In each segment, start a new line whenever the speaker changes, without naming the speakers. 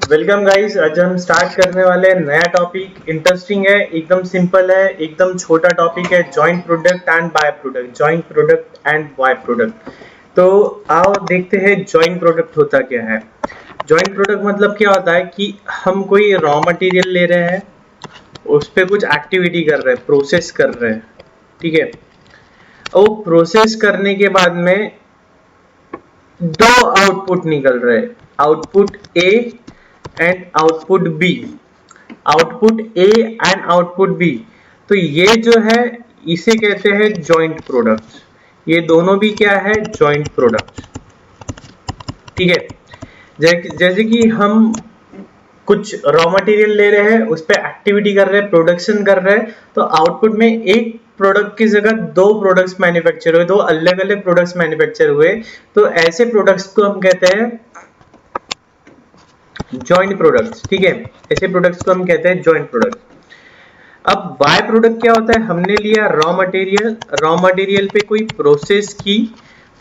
Welcome guys. आज हम start करने वाले हैं नया टॉपिक। इंटरेस्टिंग है, एकदम सिंपल है, एकदम छोटा टॉपिक है। Joint product and by product, joint product and by product. तो आओ देखते हैं जॉइंट प्रोडक्ट होता क्या है। जॉइंट प्रोडक्ट मतलब क्या होता है कि हम कोई रॉ मटेरियल ले रहे हैं, उस पर कुछ एक्टिविटी कर रहे हैं, प्रोसेस कर रहे हैं, ठीक है। और प्रोसेस करने के बाद में दो आउटपुट निकल रहे हैं, output A and output B. Output A and output B, तो ये जो है इसे कहते हैं जॉइंट प्रोडक्ट्स। ये दोनों भी क्या है? जॉइंट प्रोडक्ट्स, ठीक है। जैसे कि हम कुछ रॉ मटेरियल ले रहे हैं, उस पर एक्टिविटी कर रहे हैं, प्रोडक्शन कर रहे हैं, तो आउटपुट में एक प्रोडक्ट की जगह दो प्रोडक्ट्स मैन्युफैक्चर हुए, दो अलग अलग प्रोडक्ट्स मैन्युफैक्चर हुए, तो ऐसे प्रोडक्ट्स को हम कहते हैं जॉइंट प्रोडक्ट्स, ठीक है। ऐसे प्रोडक्ट्स को हम कहते हैं जॉइंट प्रोडक्ट्स। अब बाय प्रोडक्ट क्या होता है? हमने लिया रॉ मटेरियल, रॉ मटेरियल पे कोई प्रोसेस की,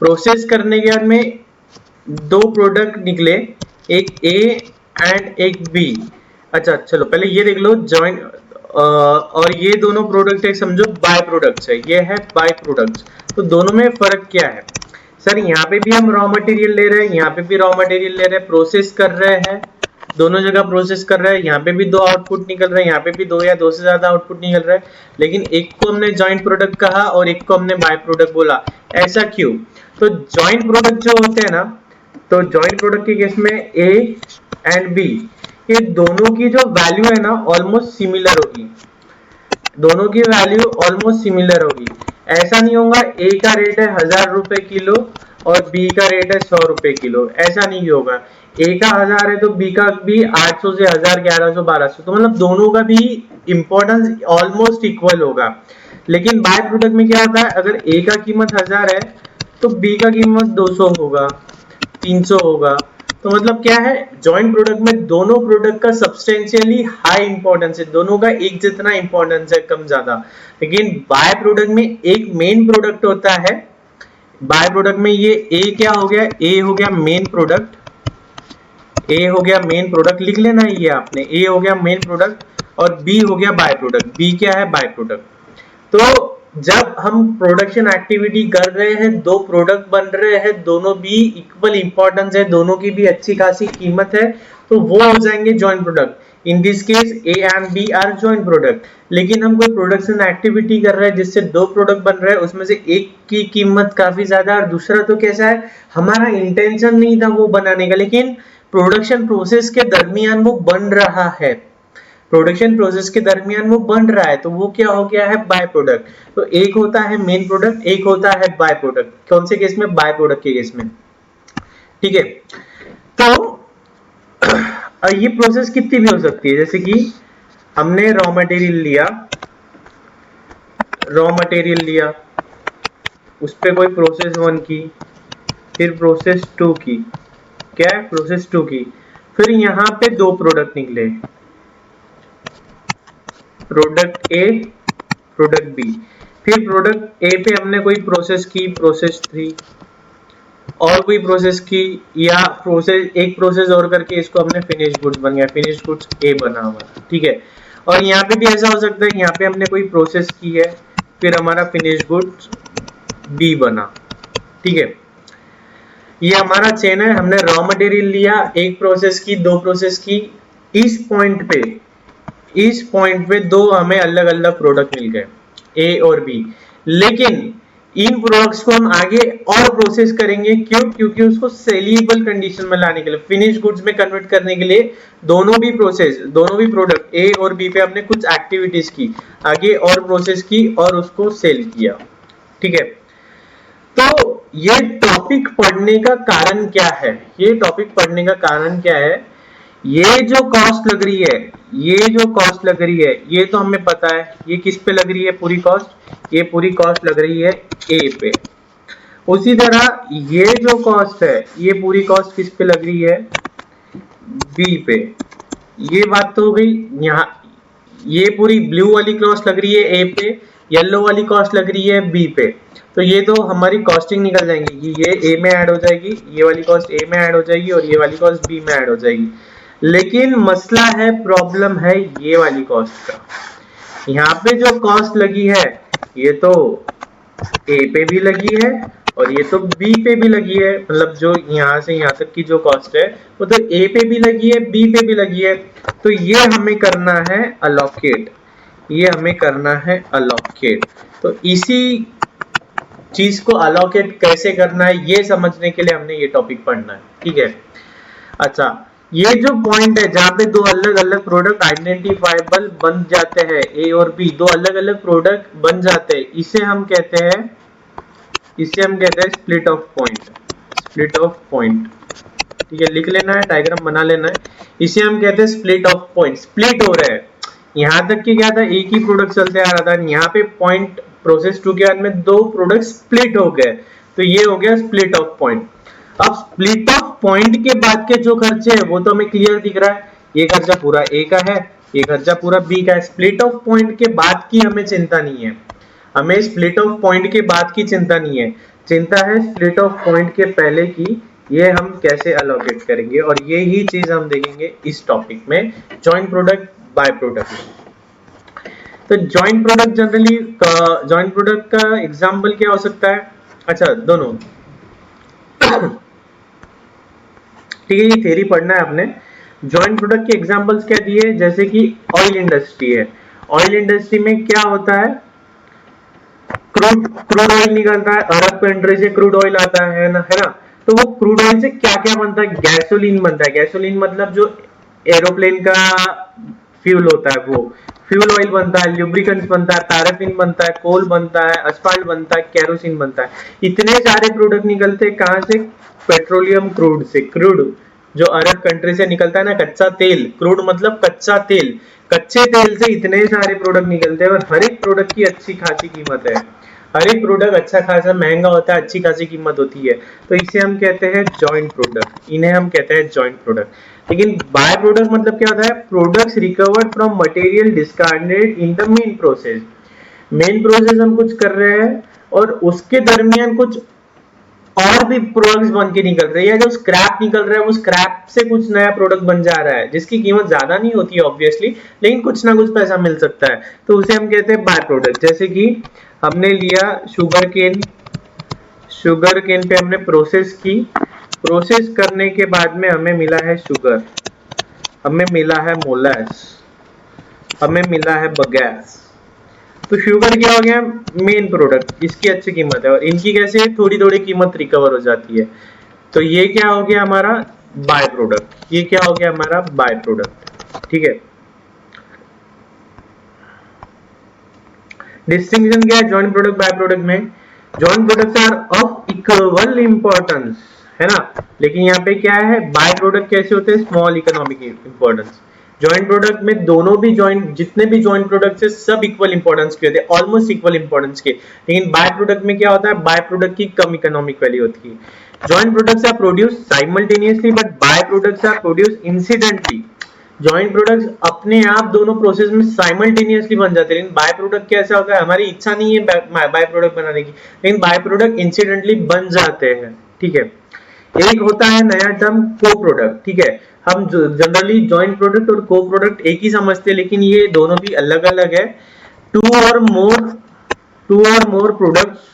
प्रोसेस करने के बाद में दो प्रोडक्ट निकले, एक ए एंड एक बी। अच्छा चलो पहले ये देख लो, जॉइंट और ये दोनों प्रोडक्ट है, समझो बाय प्रोडक्ट्स है, ये है बाय प्रोडक्ट्स। तो दोनों में फर्क क्या है? सर यहाँ पे भी हम रॉ मटेरियल ले रहे हैं, यहाँ पे भी रॉ मटेरियल ले रहे हैं, प्रोसेस कर रहे हैं, दोनों जगह प्रोसेस कर रहे हैं, यहाँ पे भी दो आउटपुट निकल रहे हैं, यहाँ पे भी दो या दो से ज्यादा आउटपुट निकल रहा है, लेकिन एक को हमने जॉइंट प्रोडक्ट कहा और एक को हमने बाय प्रोडक्ट बोला। ऐसा क्यों? तो जॉइंट प्रोडक्ट जो होते हैं ना, तो जॉइंट प्रोडक्ट के केस में ए एंड बी, ये दोनों की जो वैल्यू है ना ऑलमोस्ट सिमिलर होगी, दोनों की वैल्यू ऑलमोस्ट सिमिलर होगी। ऐसा नहीं होगा ए का रेट है 1000 रुपए किलो और बी का रेट है 100 रुपए किलो, ऐसा नहीं होगा। ए का 1000 है तो बी का भी 800 से 1000, 1100, 1200, तो मतलब दोनों का भी इंपॉर्टेंस ऑलमोस्ट इक्वल होगा। लेकिन बाय प्रोडक्ट में क्या होता है? अगर ए का कीमत 1000 है तो बी का कीमत 200 होगा, 300 होगा। तो मतलब क्या है, जॉइंट प्रोडक्ट में दोनों प्रोडक्ट का सब्सटेंशियली हाई इंपॉर्टेंस है, दोनों का एक जितना इंपॉर्टेंस है, कम ज्यादा। लेकिन बाय प्रोडक्ट में एक मेन प्रोडक्ट होता है, बाय प्रोडक्ट में ये ए क्या हो गया? ए हो गया मेन प्रोडक्ट, ए हो गया मेन प्रोडक्ट, लिख लेना ये आपने, ए हो गया मेन प्रोडक्ट और बी हो गया बाय प्रोडक्ट। बी क्या है? By product. तो जब हम प्रोडक्शन एक्टिविटी कर रहे हैं, दो प्रोडक्ट बन रहे हैं, दोनों भी इक्वल इंपॉर्टेंस है, दोनों की भी अच्छी खासी कीमत है, तो वो हो जाएंगे joint product. In this case A and B are joint product. लेकिन हम कोई प्रोडक्शन एक्टिविटी कर रहे हैं जिससे दो प्रोडक्ट बन रहे हैं, उसमें से एक की कीमत काफी ज्यादा और दूसरा तो कैसा है, हमारा इंटेंशन नहीं था वो बनाने का, लेकिन प्रोडक्शन प्रोसेस के दरमियान वो बन रहा है, प्रोडक्शन प्रोसेस के दरमियान वो बन रहा है, तो वो क्या हो गया है? By product. तो एक होता है मेन प्रोडक्ट, एक होता है बाय प्रोडक्ट। कौन से केस में? बाय प्रोडक्ट के केस में, ठीक है। तो ये प्रोसेस कितनी भी हो सकती है, जैसे कि हमने रॉ मटेरियल लिया, रॉ मटेरियल लिया, उस पर कोई प्रोसेस 1 की, फिर प्रोसेस 2 की, क्या है? प्रोसेस 2 की, फिर यहाँ पे दो प्रोडक्ट निकले, प्रोडक्ट ए, प्रोडक्ट बी। फिर प्रोडक्ट ए पे हमने कोई प्रोसेस की, प्रोसेस 3, और कोई प्रोसेस की, या प्रोसेस एक प्रोसेस और करके इसको हमने फिनिश गुड्स बन गया, फिनिश गुड्स ए बना हुआ, ठीक है। और यहाँ पे भी ऐसा हो सकता है, यहाँ पे हमने कोई प्रोसेस की है, फिर हमारा फिनिश गुड्स बी बना, ठीक है। ये हमारा चेन है, हमने रॉ मटेरियल लिया, एक प्रोसेस की, दो प्रोसेस की, इस पॉइंट पे दो हमें अलग अलग प्रोडक्ट मिल गए, ए और बी। लेकिन इन प्रोडक्ट्स को हम आगे और प्रोसेस करेंगे, क्यों? क्योंकि उसको सेलिएबल कंडीशन में लाने के लिए, फिनिश गुड्स में कन्वर्ट करने के लिए दोनों भी प्रोसेस, दोनों भी प्रोडक्ट ए और बी पे हमने कुछ एक्टिविटीज की, आगे और प्रोसेस की और उसको सेल किया, ठीक है। तो ये टॉपिक पढ़ने का कारण क्या है? ये टॉपिक पढ़ने का कारण क्या है? ये जो कॉस्ट लग रही है, ये जो कॉस्ट लग रही है, ये तो हमें पता है, ये किस पे लग रही है पूरी कॉस्ट? ये पूरी कॉस्ट लग रही है ए पे। उसी तरह ये जो कॉस्ट है, ये पूरी कॉस्ट किस पे लग रही है? बी पे। ये बात तो हो गई। यहाँ ये पूरी ब्लू वाली कॉस्ट लग रही है ए पे, येलो वाली कॉस्ट लग रही है बी पे। तो ये तो हमारी कॉस्टिंग निकल जाएंगी कि ये ए में ऐड हो जाएगी, ये वाली कॉस्ट ए में ऐड हो जाएगी और ये वाली कॉस्ट बी में ऐड हो जाएगी। लेकिन मसला है, प्रॉब्लम है ये वाली कॉस्ट का। यहाँ पे जो कॉस्ट लगी है ये तो ए पे भी लगी है और ये तो बी पे भी लगी है, मतलब जो यहाँ से यहाँ तक की जो कॉस्ट है वो तो ए पे भी लगी है, बी पे भी लगी है। तो ये हमें करना है अलोकेट, ये हमें करना है अलोकेट। तो इसी चीज को अलोकेट कैसे करना है ये समझने के लिए हमने ये टॉपिक पढ़ना है, ठीक है। अच्छा, ये जो पॉइंट है जहां पे दो अलग अलग प्रोडक्ट आइडेंटिफाइबल बन जाते हैं, ए और बी दो अलग अलग प्रोडक्ट बन जाते हैं, इसे हम कहते हैं split off point, split off point, ठीक है। लिख लेना है, डायग्राम बना लेना है। इसे हम कहते हैं स्प्लिट ऑफ पॉइंट। स्प्लिट हो रहा है, यहाँ तक कि क्या था, एक ही प्रोडक्ट चलते आ रहा था, यहाँ पे पॉइंट प्रोसेस 2 के बाद में दो प्रोडक्ट स्प्लिट हो गए, तो ये हो गया स्प्लिट ऑफ पॉइंट। अब स्प्लिट ऑफ पॉइंट के बाद के जो खर्चे हैं वो तो हमें क्लियर दिख रहा है, ये खर्चा पूरा ए का है, ये खर्चा पूरा बी का है। स्प्लिट ऑफ पॉइंट के बाद की हमें चिंता नहीं है, हमें स्प्लिट ऑफ पॉइंट के बाद की चिंता नहीं है, चिंता है स्प्लिट ऑफ पॉइंट के पहले की, ये हम कैसे अलोकेट करेंगे, और ये ही चीज हम देखेंगे इस टॉपिक में, जॉइंट प्रोडक्ट बाय प्रोडक्ट। तो joint product generally, joint product का एग्जांपल क्या हो सकता है? अच्छा दोनों ठीक है, ये थ्योरी पढ़ना है आपने। जॉइंट प्रोडक्ट के एग्जांपल्स क्या दिए, जैसे कि ऑयल इंडस्ट्री है, ऑयल इंडस्ट्री में क्या होता है, क्रूड ऑयल निकलता है, अरब कंट्री से क्रूड ऑयल आता है ना, है ना। तो वो क्रूड ऑयल से क्या क्या बनता है, गैसोलीन बनता है। गैसोलीन मतलब जो एरोप्लेन का फ्यूल होता है, वो फ्यूल ऑयल बनता है, ल्यूब्रिकेंट्स बनता है, पैराफिन बनता है, कोल बनता है, असफाल्ट बनता है, केरोसिन बनता है। इतने सारे प्रोडक्ट निकलते हैं कहां से, पेट्रोलियम क्रूड से। क्रूड जो अरब कंट्री से निकलता है ना, कच्चा तेल, क्रूड मतलब कच्चा तेल, कच्चे तेल से इतने सारे प्रोडक्ट निकलते हैं और हर एक प्रोडक्ट की अच्छी खासी कीमत है, हर एक प्रोडक्ट अच्छा खासा महंगा होता है, अच्छी खासी कीमत होती है। तो इसे हम कहते हैं जॉइंट प्रोडक्ट, इन्हें हम कहते हैं जॉइंट प्रोडक्ट। लेकिन बाय प्रोडक्ट मतलब क्या होता है, products recovered from material discarded in the main process. Main process हम कुछ कर रहे हैं और उसके दरमियान कुछ और भी प्रोडक्ट्स बन के निकल रहे हैं, या जो स्क्रैप निकल रहा है वो स्क्रैप से कुछ नया प्रोडक्ट बन जा रहा है, जिसकी कीमत ज्यादा नहीं होती है ऑब्वियसली, लेकिन कुछ ना कुछ पैसा मिल सकता है, तो उसे हम कहते हैं बाय प्रोडक्ट। जैसे कि हमने लिया शुगर केन, शुगर केन पे हमने प्रोसेस की, प्रोसेस करने के बाद में हमें मिला है शुगर, हमें मिला है मोलास, हमें मिला है बगैस। तो शुगर क्या हो गया, मेन प्रोडक्ट, इसकी अच्छी कीमत है और इनकी कैसे थोड़ी थोड़ी कीमत रिकवर हो जाती है। तो ये क्या हो गया हमारा बाय प्रोडक्ट, ये क्या हो गया हमारा बाय प्रोडक्ट, ठीक है। डिस्टिंक्शन क्या है जॉइंट प्रोडक्ट बाय प्रोडक्ट में, joint products are of equal importance, है ना। लेकिन यहाँ पे क्या है, बाय प्रोडक्ट कैसे होते हैं, small economic importance. Joint product में दोनों भी जॉइंट, जितने भी जॉइंट प्रोडक्ट्स है सब इक्वल इंपॉर्टेंस के होते हैं, ऑलमोस्ट इक्वल इंपॉर्टेंस के। लेकिन बाय प्रोडक्ट में क्या होता है, बाय प्रोडक्ट की कम इकोनॉमिक वैल्यू होती है। Joint products are produce simultaneously but by products are produce incidentally. Joint products अपने आप दोनों प्रोसेस में साइमल्टेनियसली बन जाते हैं, लेकिन बाय प्रोडक्ट कैसा होता है, हमारी इच्छा नहीं है बाय प्रोडक्ट बनाने की, लेकिन बाय प्रोडक्ट इंसिडेंटली बन जाते हैं, ठीक है। एक होता है नया टर्म को प्रोडक्ट, ठीक है। हम जनरली जॉइंट प्रोडक्ट और को प्रोडक्ट एक ही समझते हैं, लेकिन ये दोनों भी अलग अलग है। टू और more products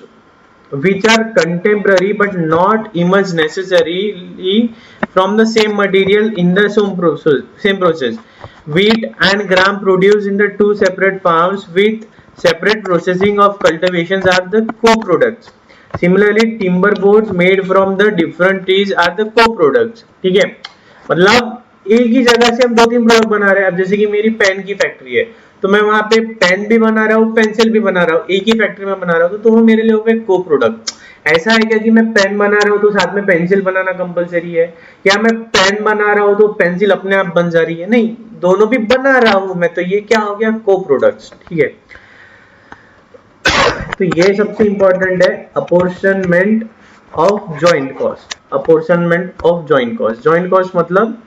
which are contemporary but not emerge necessarily from the same material in the same process. Wheat and gram produced in the two separate farms with separate processing of cultivations are the co-products. Similarly, timber boards made from the different trees are the co-products. ठीक है, मतलब एक ही जगह से हम दो तीन product बना रहे हैं। अब जैसे कि मेरी पेन की फैक्ट्री है, तो मैं वहां पे पेन भी बना रहा हूँ, पेंसिल भी बना रहा हूँ, एक ही फैक्ट्री में बना रहा हूँ, तो वो मेरे लिए हो गए को प्रोडक्ट। ऐसा है क्या कि मैं पेन बना रहा हूँ तो साथ में पेंसिल बनाना कंपलसरी है, या मैं पेन बना रहा हूँ तो पेंसिल अपने आप बन जा रही है, नहीं, दोनों भी बना रहा हूँ मैं, तो ये क्या हो गया, को प्रोडक्ट्स, ठीक है। तो ये सबसे इंपॉर्टेंट है, apportionment of joint cost, apportionment of joint cost. Joint cost मतलब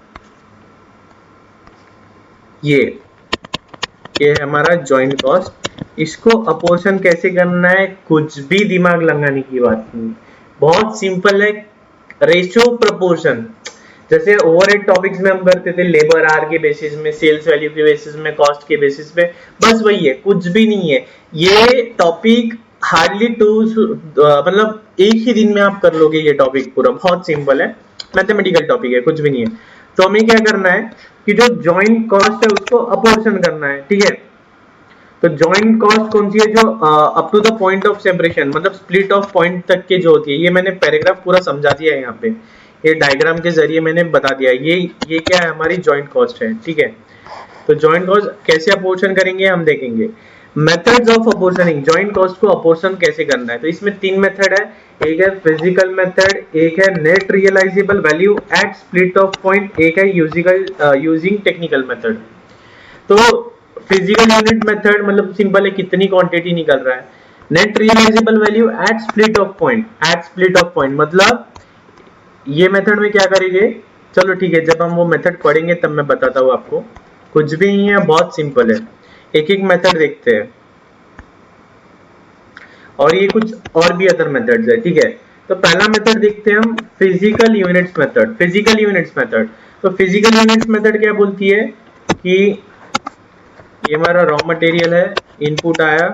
ये है हमारा जॉइंट कॉस्ट। इसको अपोर्शन कैसे करना है, कुछ भी दिमाग लगाने की बात नहीं, बहुत सिंपल है, रेशियो प्रपोर्शन। जैसे ओवरहेड टॉपिक्स में हम करते थे लेबर आर के बेसिस में, सेल्स वैल्यू के बेसिस में, कॉस्ट के बेसिस पे, बस वही है, कुछ भी नहीं है। ये टॉपिक हार्डली मतलब एक ही दिन में आप कर लोगे ये टॉपिक पूरा, बहुत सिंपल है, मैथमेटिकल टॉपिक है, कुछ भी नहीं है। तो हमें क्या करना है कि जो जॉइंट कॉस्ट है उसको अपोर्शन करना है, ठीक है। तो जॉइंट कॉस्ट कौन सी है, जो up to the point of separation, मतलब स्प्लिट ऑफ पॉइंट तक के जो होती है, ये मैंने पैराग्राफ पूरा समझा दिया है यहाँ पे, ये डायग्राम के जरिए मैंने बता दिया। ये क्या है, हमारी जॉइंट कॉस्ट है, ठीक है। तो जॉइंट कॉस्ट कैसे अपोर्शन करेंगे हम देखेंगे। मेथड्स ऑफ अपोर्शनिंग, जॉइंट कॉस्ट को अपोर्शन कैसे करना है। तो इसमें 3 मेथड है, एक है फिजिकल मेथड, एक है net realizable value at split off point, एक है यूजिंग टेक्निकल मेथड। तो फिजिकल यूनिट मेथड मतलब सिंपल है, कितनी क्वांटिटी निकल रहा है। Net realizable value at split off point, at split off point मतलब ये मेथड में क्या करेंगे, चलो ठीक है, जब हम वो मेथड पढ़ेंगे तब मैं बताता हूँ आपको, कुछ भी नहीं है, बहुत सिंपल है। एक एक मेथड देखते हैं, और ये कुछ और भी अदर मेथड्स है, ठीक है। तो पहला मेथड देखते हैं हम, physical units method. Physical units method, तो फिजिकल यूनिट्स मेथड क्या बोलती है कि ये हमारा रॉ मटेरियल है, इनपुट आया,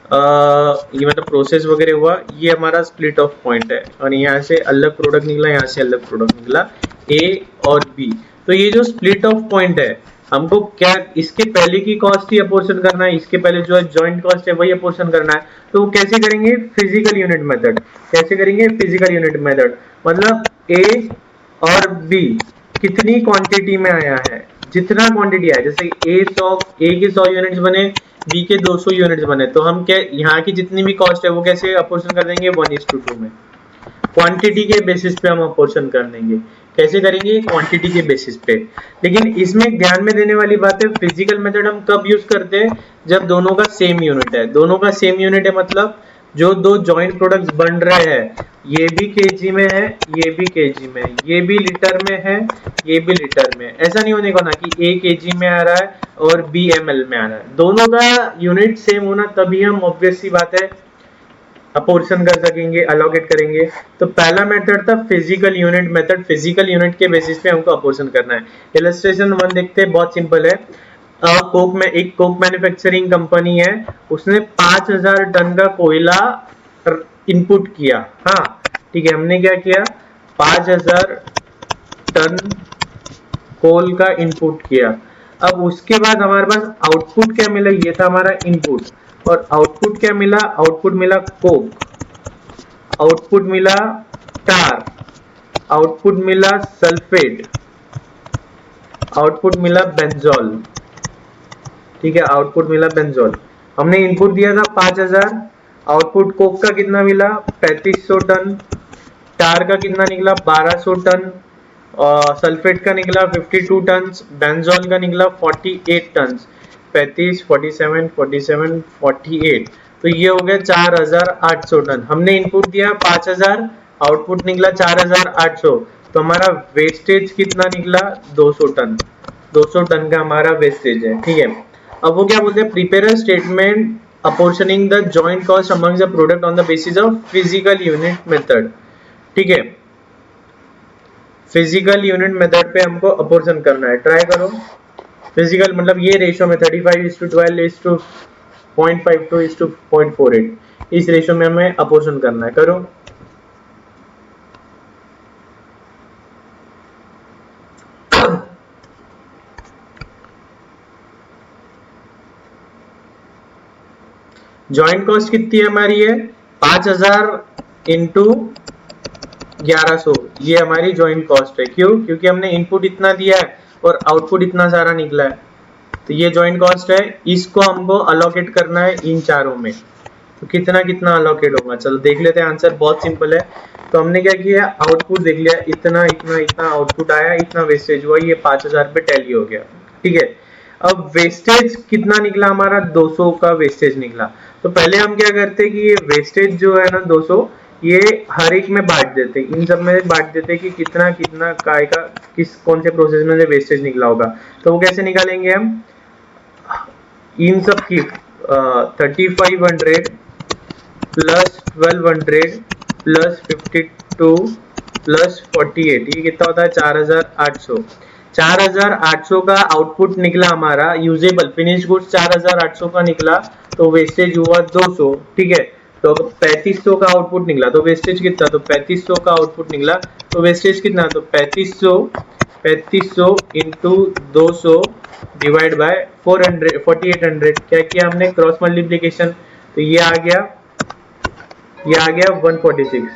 ये मतलब प्रोसेस वगैरह हुआ, ये हमारा स्प्लिट ऑफ पॉइंट है, और यहाँ से अलग प्रोडक्ट निकला, यहाँ से अलग प्रोडक्ट निकला, ए और बी। तो ये जो स्प्लिट ऑफ पॉइंट है, हमको क्या इसके पहले की कॉस्ट ही अपोर्शन करना है, इसके पहले जो जॉइंट कॉस्ट है वही अपोर्शन करना है। तो वो कैसे करेंगे, फिजिकल यूनिट मेथड। कैसे करेंगे, फिजिकल यूनिट मेथड मतलब ए और बी कितनी क्वांटिटी में आया है, जितना क्वांटिटी आया, जैसे ए के 100 यूनिट्स बने, बी के 200 यूनिट्स बने, तो हम क्या यहाँ की जितनी भी कॉस्ट है वो कैसे अपोर्शन कर देंगे, 1:2 में। क्वांटिटी के बेसिस पे हम अपोर्शन कर देंगे। कैसे करेंगे, क्वांटिटी के बेसिस पे। लेकिन इसमें ध्यान में देने वाली बात है, फिजिकल मेथड हम कब यूज करते हैं, जब दोनों का सेम यूनिट है। दोनों का सेम यूनिट है मतलब जो दो जॉइंट प्रोडक्ट्स बन रहे हैं, ये भी केजी में है, ये भी केजी में है, ये भी लीटर में है, ये भी लीटर में है। ऐसा नहीं होने का ना कि ए केजी में आ रहा है और बी ml में आ रहा है, दोनों का यूनिट सेम होना, तभी हम ऑब्वियस सी बात है अपोर्शन कर सकेंगे, अलोकेट करेंगे। तो पहला मेथड था physical unit method, physical unit के बेसिस पे हमको अपोर्शन करना है। इलस्ट्रेशन 1 देखते हैं, बहुत सिंपल है। कोक में एक कोक मैन्युफैक्चरिंग कंपनी है, उसने 5000 टन का कोयला इनपुट किया। हाँ ठीक है, हमने क्या किया, 5000 टन कोल का इनपुट किया। अब उसके बाद हमारे पास आउटपुट क्या मिला, ये था हमारा इनपुट, और आउटपुट क्या मिला, आउटपुट मिला कोक, आउटपुट मिला टार, आउटपुट मिला सल्फेट, आउटपुट मिला बेंजोल, ठीक है, आउटपुट मिला बेंजोल। हमने इनपुट दिया था 5000, आउटपुट कोक का कितना मिला, 3500 टन, टार का कितना निकला, 1200 टन, सल्फेट का निकला 52 टन, बेंजोल का निकला 48 टन, 35, 47, 47, 48, तो ये हो गया 4800 टन। हमने इनपुट दिया 5000, आउटपुट निकला 4800, तो हमारा वेस्टेज कितना निकला, 200 टन। 200 टन का हमारा वेस्टेज है, ठीक है। अब वो क्या बोलते हैं, prepare a statement apportioning the joint cost among the product on the basis of physical unit method, ठीक है। फिजिकल यूनिट मेथड पे हमको अपोर्शन करना है, ट्राई करो। फिजिकल मतलब ये रेशियो में 35:12:0.52:0.48, इस रेशियो में हमें अपोर्शन करना है, करो। जॉइंट कॉस्ट कितनी है हमारी है 5000 इंटू 1100, ये हमारी जॉइंट कॉस्ट है। क्यों, क्योंकि हमने इनपुट इतना दिया है और आउटपुट इतना सारा निकला है, तो ये जॉइंट कॉस्ट है। इसको हमको अलोकेट करना है इन चारों में, तो कितना कितना अलोकेट होगा, चलो देख लेते हैं। आंसर बहुत सिंपल है। तो हमने क्या किया, आउटपुट देख लिया, इतना इतना इतना आउटपुट आया, इतना वेस्टेज हुआ, ये 5000 पे टैली हो गया, ठीक है। अब वेस्टेज कितना निकला हमारा, 200 का वेस्टेज निकला। तो पहले हम क्या करते कि ये वेस्टेज जो है ना 200, ये हर एक में बांट देते, इन सब में बांट देते कि कितना कितना काय का किस कौन से प्रोसेस में से वेस्टेज निकला होगा। तो वो कैसे निकालेंगे हम, इन सब की 3500 प्लस 1200 प्लस 52 प्लस 48, ये कितना होता है 4800। 4800 का आउटपुट निकला हमारा यूजेबल फिनिश गुड्स 4800 का निकला, तो वेस्टेज हुआ 200। ठीक है, तो 3500 का आउटपुट निकला तो वेस्टेज कितना, तो 3500 का आउटपुट निकला तो वेस्टेज कितना, तो 3500 इंटू 200 डिवाइड बाय 4800। क्या किया हमने, क्रॉस मल्टीप्लीकेशन, तो ये आ गया 146,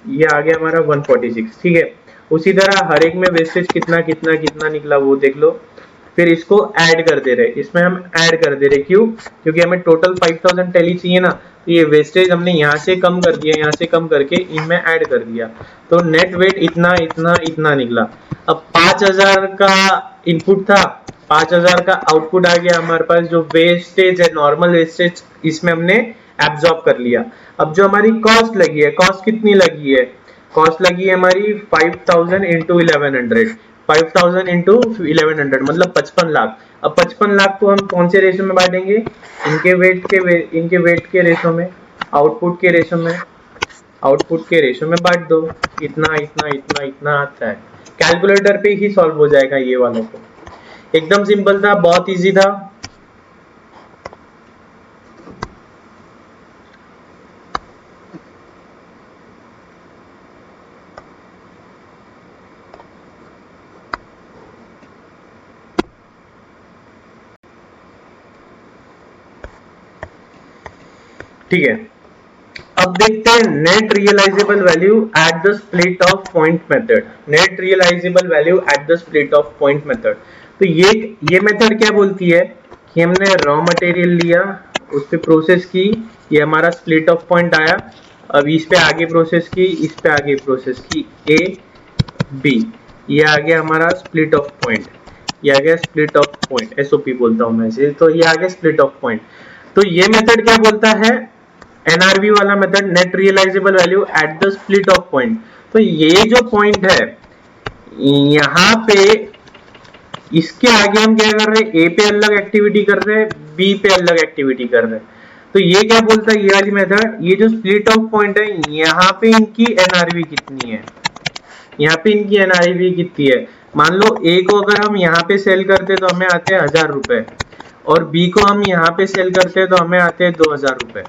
ये आ गया हमारा 146। ठीक है, उसी तरह हर एक में वेस्टेज कितना कितना कितना निकला वो देख लो। फिर इसको ऐड कर दे रहे, इसमें हम ऐड कर दे रहे, क्यों, क्योंकि हमें टोटल 5000 टैली चाहिए ना, तो ये वेस्टेज हमने यहाँ से कम कर दिया, यहाँ से कम करके इनमें ऐड कर दिया, तो नेट वेट इतना इतना इतना निकला। अब 5000 का इनपुट था, 5000 का आउटपुट आ गया हमारे पास, जो वेस्टेज है नॉर्मल वेस्टेज इसमें हमने एब्जॉर्ब कर लिया। अब जो हमारी कॉस्ट लगी है, कॉस्ट कितनी लगी है, कॉस्ट लगी है हमारी 5000 इंटू 1100, 5000 इंटू 1100 मतलब 55 लाख। अब 55 लाख को हम कौन से रेशो में बांटेंगे, इनके वेट के रेशो में, आउटपुट के रेशो में, बांट दो। इतना इतना इतना इतना आता है, कैलकुलेटर पे ही सॉल्व हो जाएगा ये वाला, तो एकदम सिंपल था, बहुत इजी था। ठीक है, अब देखते हैं net realizable value at the split off point method. Net realizable value at the split off point method, तो ये मेथड क्या बोलती है कि हमने रॉ मटेरियल लिया, उस पे प्रोसेस की, ये हमारा स्प्लिट ऑफ पॉइंट आया, अब इस पे आगे प्रोसेस की, इस पे आगे प्रोसेस की, ए बी, ये आ गया हमारा स्प्लिट ऑफ पॉइंट, ये आ गया स्प्लिट ऑफ पॉइंट, एसओपी बोलता हूं मैं इसे, तो ये आ गया स्प्लिट ऑफ पॉइंट। तो ये मेथड क्या बोलता है, एनआरवी वाला method, net realizable value at the split off point. तो ये जो पॉइंट है यहाँ पे, इसके आगे हम क्या कर रहे हैं, ए पे अलग एक्टिविटी कर रहे हैं, बी पे अलग एक्टिविटी कर रहे हैं। तो ये क्या बोलता है, ये वाली मेथड, ये जो स्प्लिट ऑफ पॉइंट है यहाँ पे इनकी एनआरवी कितनी है, यहाँ पे इनकी एनआरवी कितनी है। मान लो ए को अगर हम यहाँ पे सेल करते तो हमें आते हैं 1000 रुपए, और बी को हम यहाँ पे सेल करते हैं तो हमें आते हैं 2000 रुपए।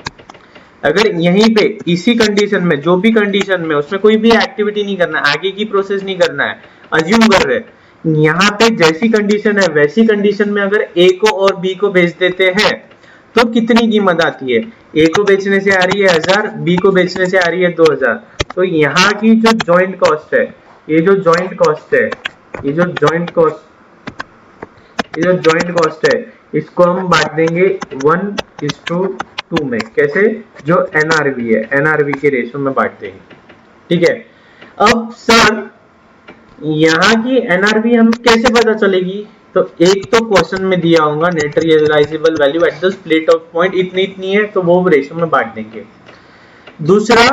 अगर यहीं पे इसी कंडीशन में, जो भी कंडीशन में, उसमें कोई भी एक्टिविटी नहीं करना है, आगे की प्रोसेस नहीं करना है, अज्यूम कर रहे हैं यहाँ पे जैसी कंडीशन है वैसी कंडीशन में अगर ए को और बी को बेच देते हैं तो कितनी कीमत आती है, ए को बेचने से आ रही है 1000, बी को बेचने से आ रही है 2000। तो यहाँ की जो जॉइंट कॉस्ट है, ये जो जॉइंट कॉस्ट है, इसको हम बांट देंगे 1:2 में। कैसे, जो एनआरवी है, एनआरवी के रेशो में बांट देंगे। ठीक है, अब सर यहाँ की एनआरवी हम कैसे पता चलेगी, तो एक तो क्वेश्चन में दिया होगा net realizable value at the split off point इतनी इतनी है, तो वो रेशो में बांट देंगे। दूसरा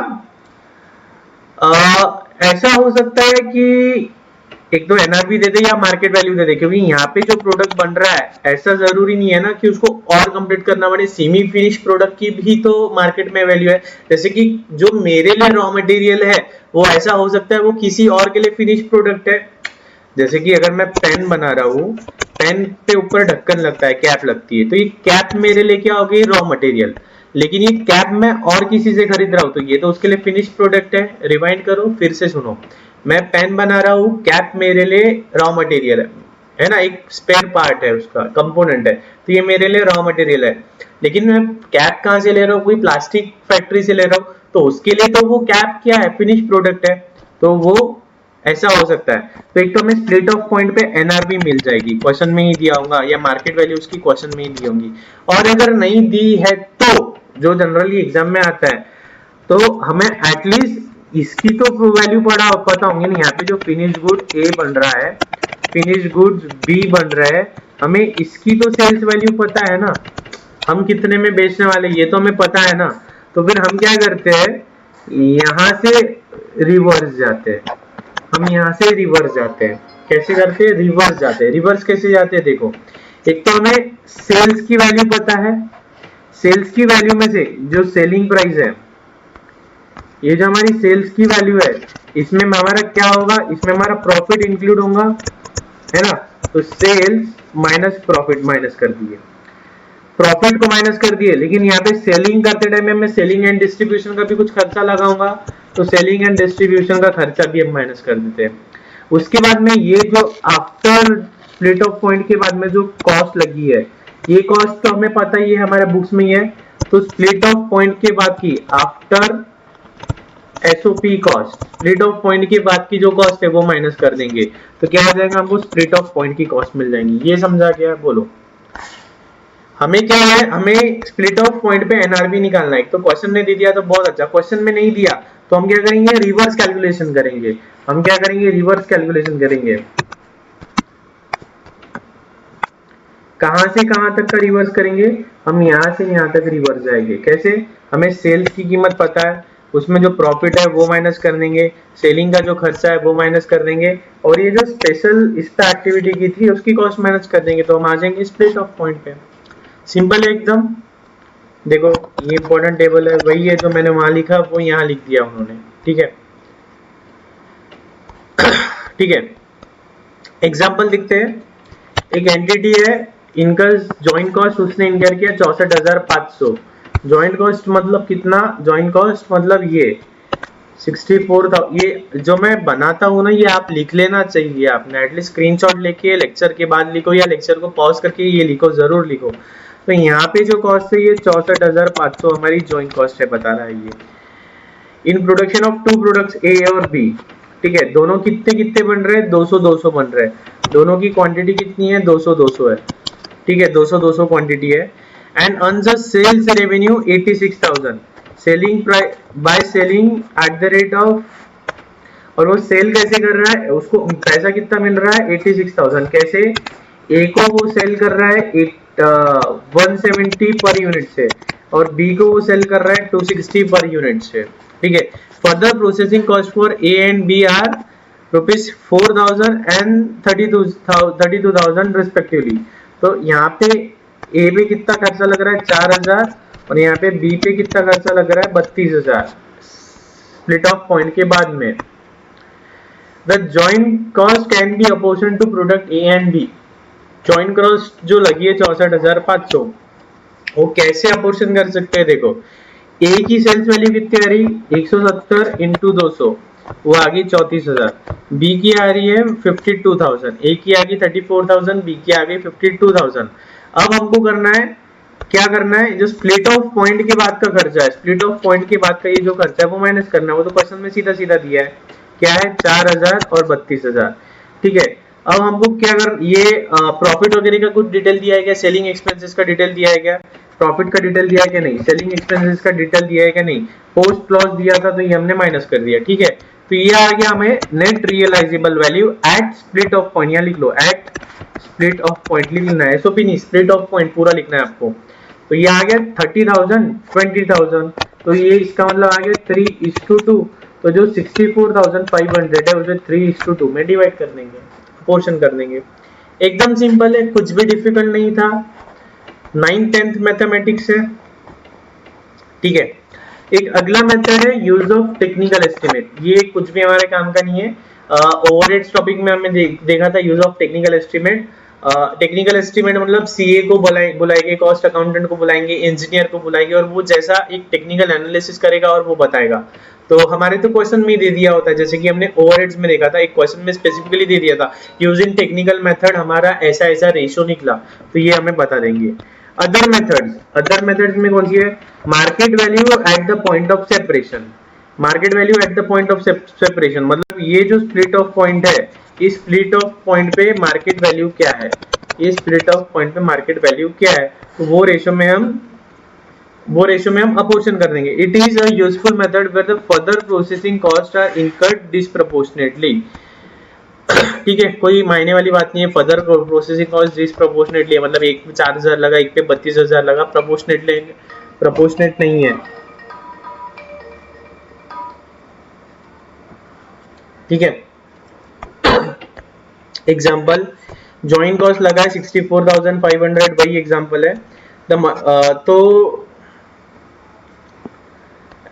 ऐसा हो सकता है कि एक तो एनआरवी दे दे या मार्केट वैल्यू दे दे, क्योंकि यहाँ पे जो प्रोडक्ट बन रहा है ऐसा जरूरी नहीं है ना कि उसको और कंप्लीट करना पड़े, सेमी फिनिश प्रोडक्ट की भी तो मार्केट में वैल्यू है। जैसे कि जो मेरे लिए रॉ मटेरियल है वो ऐसा हो सकता है वो किसी और के लिए फिनिश प्रोडक्ट है। जैसे कि अगर मैं पेन बना रहा हूँ, पेन पे ऊपर ढक्कन लगता है, कैप लगती है, तो ये कैप मेरे लिए क्या होगी, रॉ मटेरियल, लेकिन ये कैप मैं और किसी से खरीद रहा हूँ तो ये तो उसके लिए फिनिश प्रोडक्ट है। रिवाइंड करो, फिर से सुनो, मैं पेन बना रहा हूँ, कैप मेरे लिए रॉ मटेरियल है ना, एक स्पेयर पार्ट है, उसका कंपोनेंट है, तो ये मेरे लिए रॉ मटेरियल है। लेकिन मैं कैप कहाँ से ले रहा हूँ, कोई प्लास्टिक फैक्ट्री से ले रहा हूँ, तो उसके लिए तो वो कैप क्या है, फिनिश प्रोडक्ट है, तो वो ऐसा हो सकता है। तो एक तो हमें स्प्लिट ऑफ पॉइंट पे एनआरबी मिल जाएगी, क्वेश्चन में ही दिया होगा, या मार्केट वैल्यू उसकी क्वेश्चन में ही दी होंगी। और अगर नहीं दी है तो जो जनरली एग्जाम में आता है, तो हमें एटलीस्ट इसकी तो वैल्यू पता होंगी ना। यहाँ पे जो फिनिश गुड ए बन रहा है, फिनिश गुड्स बी बन रहा है, हमें इसकी तो सेल्स वैल्यू पता है ना, हम कितने में बेचने वाले ये तो हमें पता है ना। तो फिर हम क्या करते हैं, यहाँ से रिवर्स जाते हैं, हम यहाँ से रिवर्स जाते हैं। कैसे करते हैं, रिवर्स जाते हैं। रिवर्स कैसे जाते हैं, देखो, एक तो हमें सेल्स की वैल्यू पता है, सेल्स की वैल्यू में से जो सेलिंग प्राइस है, ये जो हमारी सेल्स की वैल्यू है, इसमें हमारा क्या होगा, इसमें हमारा प्रॉफिट इंक्लूड होगा, है ना। तो सेल्स माइनस प्रॉफिट माइनस कर दिए, प्रॉफिट को माइनस कर दिए, लेकिन यहाँ पे सेलिंग करते टाइम में मैं सेलिंग एंड डिस्ट्रीब्यूशन का भी कुछ खर्चा लगाऊंगा, तो सेलिंग एंड डिस्ट्रीब्यूशन का खर्चा भी हम माइनस कर देते हैं। उसके बाद में ये जो आफ्टर स्प्लिट ऑफ पॉइंट के बाद में जो कॉस्ट लगी है, ये कॉस्ट तो हमें पता ही है, हमारे बुक्स में ही है। तो स्प्लिट ऑफ पॉइंट के बाद की after SOP cost, split off point के बाद की जो कॉस्ट है वो माइनस कर देंगे, तो क्या हो जाएगा, हमको स्प्लिट ऑफ पॉइंट की कॉस्ट मिल जाएंगी। ये समझा क्या, बोलो। हमें क्या है, हमें स्प्लिट ऑफ पॉइंट पे एनआरबी निकालना है। तो क्वेश्चन ने दे दिया तो बहुत अच्छा, क्वेश्चन में नहीं दिया तो हम क्या करेंगे, रिवर्स कैलकुलेशन करेंगे। हम क्या करेंगे, रिवर्स कैलकुलेशन करेंगे। कहां से कहां तक का रिवर्स करेंगे, हम यहां से यहां तक रिवर्स जाएंगे। कैसे, हमें सेल्स की कीमत पता है, उसमें जो प्रॉफिट है वो माइनस कर देंगे, सेलिंग का जो खर्चा है वो माइनस कर देंगे, और ये जो स्पेशल इस पे एक्टिविटी की थी उसकी कॉस्ट माइनस कर देंगे, तो हम आ जाएंगे स्प्लिट ऑफ पॉइंट पे। सिंपल है एकदम। देखो ये इंपॉर्टेंट टेबल है, वही है जो मैंने वहां लिखा वो यहाँ लिख दिया उन्होंने, ठीक है। ठीक है, एग्जाम्पल लिखते हैं। एक एंटिटी है, इनका जॉइंट कॉस्ट उसने इनकर किया 64,500। जॉइंट कॉस्ट मतलब कितना, जॉइंट कॉस्ट मतलब ये 64,000। ये जो मैं बनाता हूँ ना, ये आप लिख लेना चाहिए, आपने एटलीस्ट स्क्रीनशॉट लेके लेक्चर के बाद लिखो, या लेक्चर को पॉज करके ये लिखो, जरूर लिखो। तो यहाँ पे जो कॉस्ट है ये 64,500 हमारी जॉइंट कॉस्ट है, बता रहा है ये। In production of two products A और बी, ठीक है, दोनों कितने कितने बन रहे हैं, 200-200 बन रहे हैं। दोनों की क्वांटिटी कितनी है, 200-200 है, ठीक है, 200-200 क्वांटिटी है। And earn the sales revenue 86,000, selling price by selling at the rate of, और वो सेल कैसे कर रहा है, उसको पैसा कितना मिल रहा है, 86,000। कैसे, ए को वो सेल कर रहा है 170 पर यूनिट से, और बी को वो सेल कर रहा है 260 पर यूनिट से, ठीक है। Further processing cost for A and B are ₹4,000 and 32,000 respectively. तो यहाँ पे ए पे कितना खर्चा लग रहा है, 4,000, और यहाँ पे बी पे कितना खर्चा लग रहा है, 32,000। स्प्लिट ऑफ पॉइंट के बाद में the joint cost can be apportioned to product A and B। joint cost जो लगी है 64,500, वो कैसे अपोर्शन कर सकते हैं, देखो A की सेल्स वैल्यू कितनी आ रही, 170 इंटू 200, वो आ गई 34,000। B की आ रही है 52,000, A की आ गई 34,000, B की आ गई 52,000। अब हमको करना है, क्या करना है, जो स्प्लिट ऑफ पॉइंट के बाद का खर्चा है, स्प्लिट ऑफ पॉइंट के बाद का ये जो खर्चा है वो माइनस करना है। वो तो क्वेश्चन में सीधा सीधा दिया है, क्या है, 4,000 और 32,000, ठीक है। अब हमको क्या कर, ये प्रॉफिट वगैरह का कुछ डिटेल दिया है क्या, सेलिंग एक्सपेंसेस का डिटेल दिया है क्या, प्रॉफिट का डिटेल दिया है क्या नहीं, सेलिंग एक्सपेंसेस का डिटेल दिया है क्या नहीं, पोस्ट लॉस दिया था तो ये हमने माइनस कर दिया, ठीक है। तो ये आ गया हमें net realizable value at split off point, यहाँ लिख लो एट स्प्लिट ऑफ पॉइंट, लिखना है एसओपी नहीं, स्प्लिट ऑफ पॉइंट पूरा लिखना है आपको। तो ये आ गया 30,000 20,000, तो ये इसका मतलब आ गया 3:2। तो जो 64,500 है उसे 3:2 में डिवाइड कर देंगे, पोर्शन कर देंगे। एकदम सिंपल है, कुछ भी डिफिकल्ट नहीं था, 9th-10th मैथमेटिक्स है, ठीक है। एक अगला मेथड है यूज ऑफ टेक्निकल एस्टिमेट, ये कुछ भी हमारे काम का नहीं है। ओवरहेड्स टॉपिक में हमने देखा था use of technical estimate. Technical estimate मतलब सीए को बुलाएंगे, कॉस्ट अकाउंटेंट को बुलाएंगे, इंजीनियर को बुलाएंगे, और वो जैसा एक टेक्निकल एनालिसिस करेगा और वो बताएगा। तो हमारे तो क्वेश्चन में दे दिया होता है, जैसे कि हमने ओवरहेड्स में देखा था, एक क्वेश्चन में स्पेसिफिकली दे दिया था यूजिंग टेक्निकल मेथड हमारा ऐसा ऐसा रेशियो निकला, तो ये हमें बता देंगे। अदर मेथड्स में कौन सी है, market value at the point of separation. Market value at the point of separation मतलब ये जो स्प्लिट ऑफ पॉइंट है, इस स्प्लिट ऑफ पॉइंट पे मार्केट वैल्यू क्या है, ये स्प्लिट ऑफ पॉइंट पे मार्केट वैल्यू क्या है, तो वो रेशियो में हम अपोर्शन कर देंगे। It is a useful method where the further processing cost are incurred disproportionately. ठीक है, कोई मायने वाली बात नहीं है, फर्दर प्रोसेसिंग कॉस्ट डिस्प्रपोर्शनेटली है, मतलब एक पे 4,000 लगा, एक पे 32,000 लगा, प्रपोर्शनेट नहीं है, ठीक है। एग्जाम्पल, ज्वाइंट कॉस्ट लगा है 64,500, वही एग्जाम्पल है। तो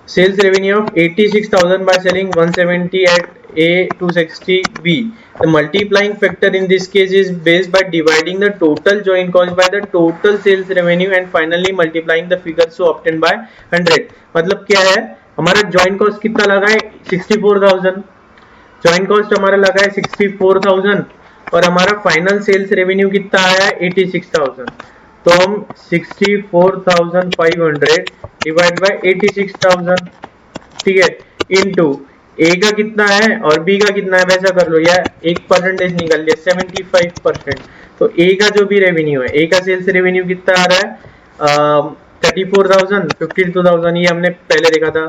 sales revenue of 86,000 by selling 170 at A, 260 B. The multiplying factor in this case is based by dividing the total joint cost by the total sales revenue and finally multiplying the figure so obtained by 100. मतलब क्या है, हमारा joint cost कितना लगा है 64,000, joint cost हमारा लगा है 64,000 और हमारा फाइनल सेल्स रेवेन्यू कितना आया है 86,000. तो हम 64,500 डिवाइड बाय 86,000, ठीक है, इनटू ए का कितना है और बी का कितना है वैसा कर लो, या एक परसेंटेज निकल लिया 75%. तो ए का जो भी रेवेन्यू है, ए का सेल्स रेवेन्यू कितना आ रहा है 34,000, 52,000 ये हमने पहले देखा था,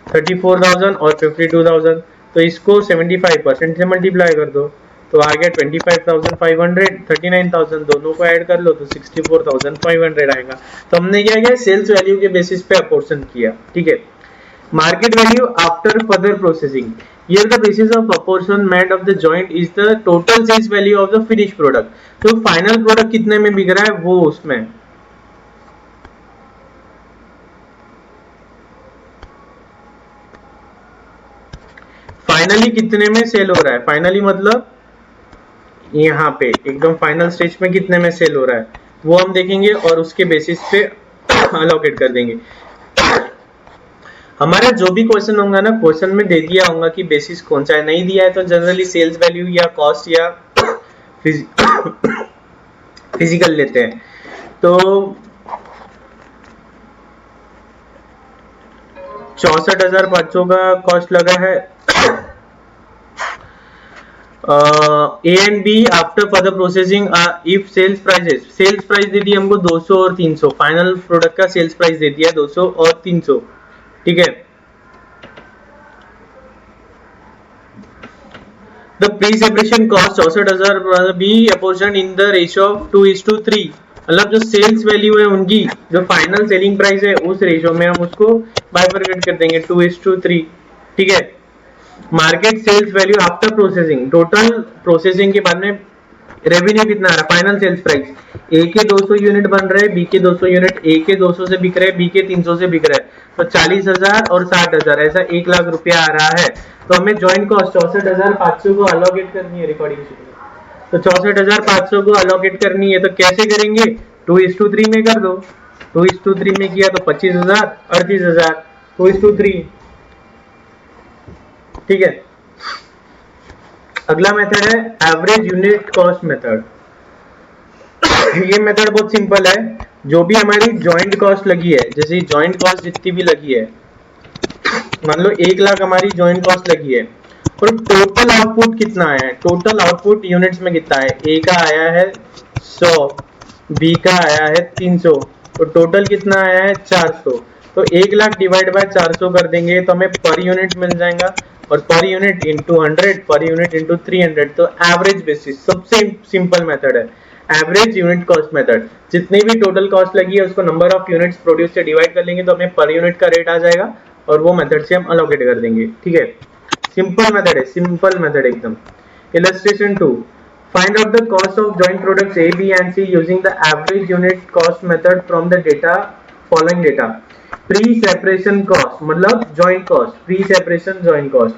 34,000 और 52,000. तो इसको 75% से मल्टीप्लाई कर दो तो आ गया 25,500, 39,000 दोनों को ऐड कर लो तो 64,500 आएगा. तो हमने क्या किया, सेल्स वैल्यू के बेसिस पे अपोर्शन किया, ठीक है. Market value after further processing, here the basis of apportionment of the joint is the total sales value of the finished product. तो फाइनल प्रोडक्ट कितने में बिक रहा है वो उसमें फाइनली कितने में सेल हो रहा है, फाइनली मतलब यहाँ पे एकदम फाइनल स्टेज में कितने में सेल हो रहा है वो हम देखेंगे और उसके बेसिस पे अलोकेट कर देंगे. हमारा जो भी क्वेश्चन होगा ना, क्वेश्चन में दे दिया होगा कि बेसिस कौन सा है, नहीं दिया है तो जनरली सेल्स वैल्यू या कॉस्ट या फिजिकल लेते हैं. तो 64,500 का कॉस्ट लगा है. A and B after further processing if sales price दे दी हमको 200 और 300, फाइनल प्रोडक्ट का सेल्स प्राइस दे दिया 200 और 300, ठीक है. The pre separation cost 64,000 be apportion in the ratio of 2:3, मतलब जो सेल्स वैल्यू है उनकी जो फाइनल सेलिंग प्राइस है उस रेशियो में हम उसको बाइफरकेट कर देंगे 2:3, ठीक है. Market sales value after processing, total processing के बाद में रेवेन्यू कितना आ रहा है, फाइनल सेल्स प्राइस. ए के 200 यूनिट बन रहे हैं, बी के 200 यूनिट, ए के 200 से बिक रहे हैं, बी के 300 से बिक रहे हैं, तो 40,000 और 60,000 ऐसा 1 लाख रुपया आ रहा है. तो हमें ज्वाइंट कॉस्ट 64,500 को अलोकेट करनी है, रिकॉर्डिंग तो 64,500 को अलोकेट करनी है. तो कैसे करेंगे, 2:3 में कर दो, 2:3 में किया तो 25,000, 38,000, 2:3, ठीक है. अगला मेथड है एवरेज यूनिट कॉस्ट मेथड. ये मेथड बहुत सिंपल है. जो भी हमारी जॉइंट कॉस्ट लगी है, जैसे जॉइंट कॉस्ट जितनी भी लगी है, मान लो 1 लाख हमारी जॉइंट कॉस्ट लगी है और टोटल आउटपुट कितना आया है, टोटल आउटपुट यूनिट्स में कितना है, ए का आया है 100, बी का आया है 300, तो टोटल कितना आया है 400. तो 1 लाख डिवाइड बाय 400 कर देंगे तो हमें पर यूनिट मिल जाएगा और per unit into 100, per unit into 300. तो एवरेज बेसिस सबसे सिंपल मेथड है, एवरेज यूनिट कॉस्ट मेथड. जितनी भी टोटल कॉस्ट लगी है उसको नंबर ऑफ यूनिट्स प्रोड्यूस से डिवाइड कर लेंगे तो हमें पर यूनिट का रेट आ जाएगा और वो मेथड से हम अलोकेट कर देंगे, ठीक है. सिंपल मेथड है, सिंपल मेथड एकदम. Illustration 2, find out the cost of joint products A, B and C using the average unit cost method from the data following data. Pre separation cost मतलब joint cost, pre separation joint cost.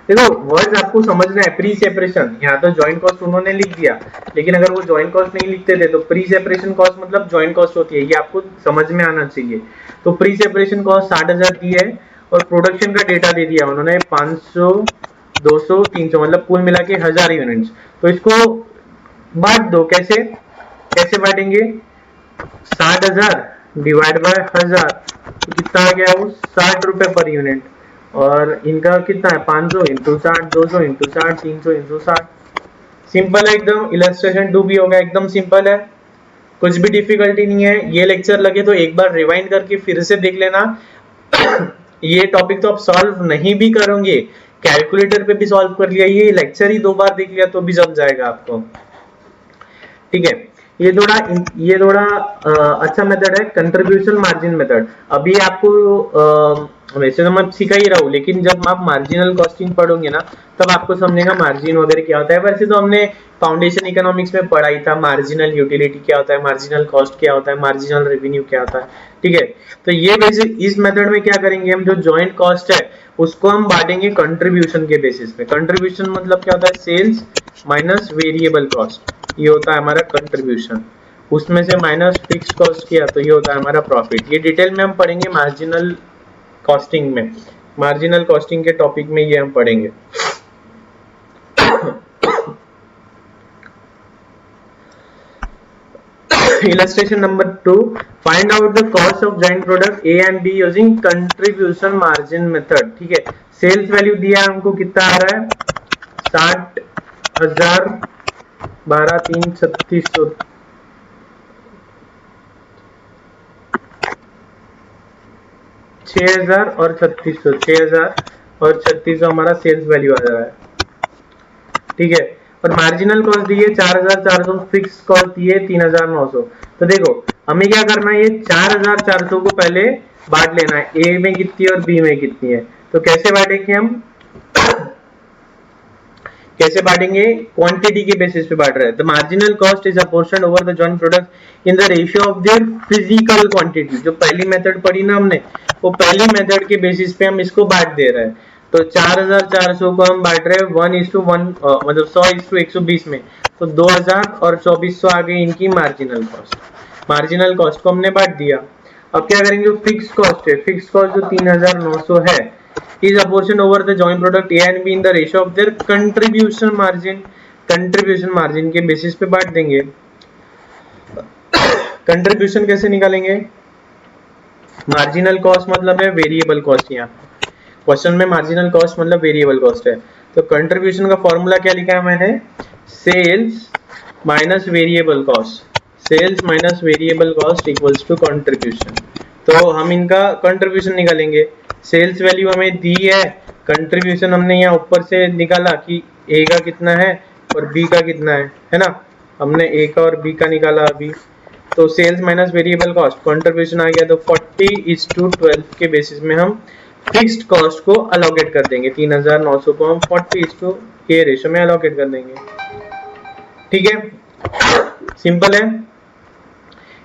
देखो words आपको समझना है. Pre separation, यहाँ तो joint cost उन्होंने लिख दिया, लेकिन अगर वो जॉइंट कॉस्ट नहीं लिखते थे तो प्री सेपरेशन कॉस्ट मतलब जॉइंट कॉस्ट होती है, ये आपको समझ में आना चाहिए. तो प्री सेपरेशन कॉस्ट 60,000 दी है और प्रोडक्शन का डेटा दे दिया उन्होंने 500, 200, 300, मतलब कुल मिला के 1000 यूनिट्स. तो इसको बांट दो, कैसे कैसे बांटेंगे, 60,000 डिवाइड बाय 1000 तो कितना आ गया वो 60 रुपए पर यूनिट. और इनका कितना है 500 इंटू 60, 200 इंटू 60, 300 इंटू 60. सिंपल है एकदम. इलस्ट्रेशन 2 भी होगा, एकदम सिंपल है, कुछ भी डिफिकल्टी नहीं है. ये लेक्चर लगे तो एक बार रिवाइंड करके फिर से देख लेना. ये टॉपिक तो आप सॉल्व नहीं भी करोगे, कैलकुलेटर पे भी सॉल्व कर लिया, ये लेक्चर ही 2 बार देख लिया तो भी जम जाएगा आपको, ठीक है. ये थोड़ा अच्छा मेथड है, कंट्रीब्यूशन मार्जिन मेथड. अभी आपको वैसे तो मैं सिखा ही रहा हूँ, लेकिन जब आप मार्जिनल कॉस्टिंग पढ़ोगे ना तब आपको समझेगा मार्जिन वगैरह क्या होता है। वैसे तो हमने फाउंडेशन इकोनॉमिक्स में पढ़ा ही था, मार्जिनल यूटिलिटी क्या होता है, मार्जिनल कॉस्ट क्या होता है, मार्जिनल रेवेन्यू क्या होता है, ठीक है। तो ये बेसिक इस मेथड में क्या करेंगे हम, जो जॉइंट कॉस्ट है उसको हम बांटेंगे कंट्रीब्यूशन के बेसिस पे। कंट्रीब्यूशन मतलब क्या होता है, सेल्स माइनस वेरिएबल कॉस्ट, ये होता है हमारा कंट्रीब्यूशन। उसमें से माइनस फिक्स कॉस्ट किया तो ये होता है हमारा प्रॉफिट। ये डिटेल में हम पढ़ेंगे मार्जिनल कॉस्टिंग में, मार्जिनल कॉस्टिंग के टॉपिक में ये हम पढ़ेंगे। Illustration number 2, find out the cost of joint product A and B using contribution margin method। ठीक है, सेल्स वैल्यू दिया है हमको, कितना आ रहा है 60,000, 12 3 3600, 6,000 और 3600, 6,000 और 3600 हमारा सेल्स वैल्यू आ रहा है, ठीक है। और मार्जिनल कॉस्ट दी है 4,400, फिक्स कॉस्ट दी है 3,900। तो देखो हमें क्या करना है, ये 4,400 को पहले बांट लेना है, ए में कितनी और बी में कितनी है। तो कैसे बांटेंगे हम, कैसे बांटेंगे, क्वांटिटी के बेसिस पे बांट रहे हैं। The marginal cost is apportioned over the joint product in the ratio of their physical quantity. जो पहली मेथड पढ़ी ना हमने, वो पहली मेथड के बेसिस पे हम इसको बांट दे रहे हैं। तो 4,400 को हम बांट रहे हैं 1:1, मतलब 100:120 में। तो 2,000 और 2,400 आ गई इनकी मार्जिनल कॉस्ट। मार्जिनल कॉस्ट को हमने बांट दिया। अब क्या करेंगे, फिक्स कॉस्ट है, फिक्स कॉस्ट जो 3,900 है is apportioned over the joint product A and B in the ratio of their contribution margin। Contribution margin के बेसिस पे बांट देंगे। कंट्रीब्यूशन कैसे निकालेंगे, मार्जिनल कॉस्ट मतलब है वेरिएबल कॉस्ट, यहाँ क्वेश्चन में मार्जिनल कॉस्ट मतलब वेरिएबल कॉस्ट है। तो कंट्रीब्यूशन का फॉर्मूला क्या लिखा है मैंने, sales minus variable cost, sales minus variable cost equals to contribution. तो हम इनका कंट्रीब्यूशन निकालेंगे। सेल्स वैल्यू हमें दी है, कंट्रीब्यूशन हमने यहाँ ऊपर से निकाला कि ए का कितना है और बी का कितना है ना। हमने ए का और बी का निकाला अभी। तो sales minus variable cost, contribution आ गया। तो 40:12 के बेसिस में हम फिक्स्ड कॉस्ट को अलोकेट कर देंगे। 3,900 को हम 40:2 के रेशियो में अलोकेट कर देंगे, ठीक है, सिंपल है।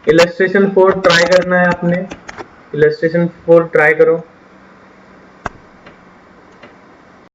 इलस्ट्रेशन 4 ट्राई करना है आपने, इलस्ट्रेशन 4 ट्राई करो।